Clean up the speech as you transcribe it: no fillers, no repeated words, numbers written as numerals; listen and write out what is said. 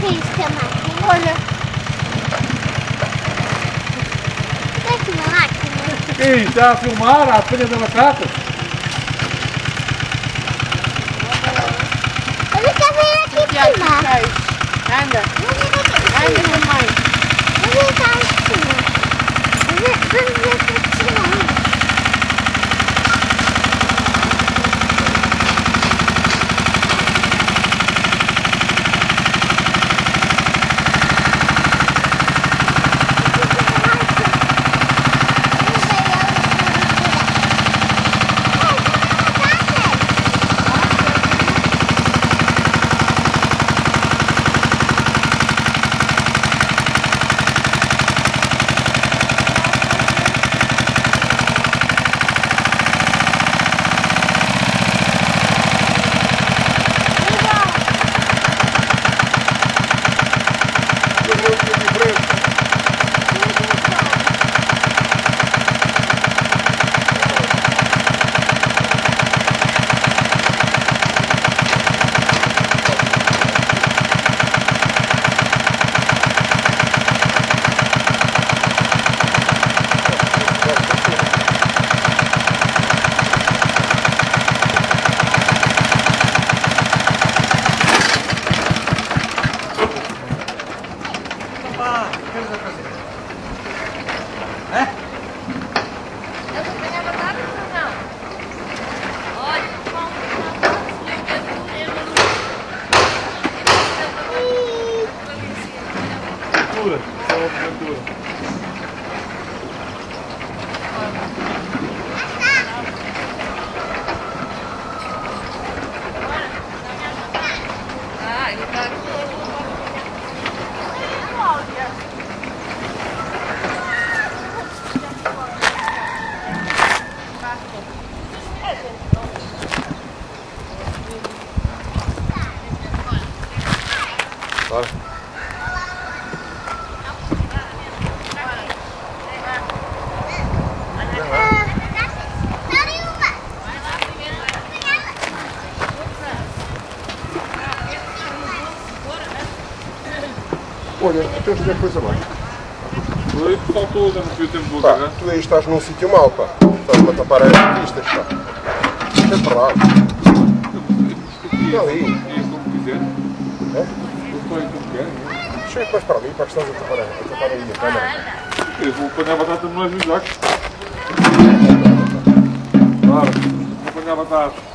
que é isso que é máquina? Olha. Não é que uma máquina? Quem está a filmar a folha da batata? Olha que vem aqui de Tiago, cima. anda. Vamos ver aqui de Anda cima. também. Vamos ver cá de cima. Vamos ver aqui de cima. Bora. Olha, tens de ver coisa mais. Foi, faltou, já não fui o tempo de Pá, carregar. tu aí estás num sítio mau, pá. Estás para tapar as pistas, pá. Isto é parado. Não, aí. E como quiser. É? Eu estou aí como quer. Chega mais para ali, pá, que estás a tapar aí a câmera. Eu vou apanhar a batata no mais do Claro, vou apanhar a batata.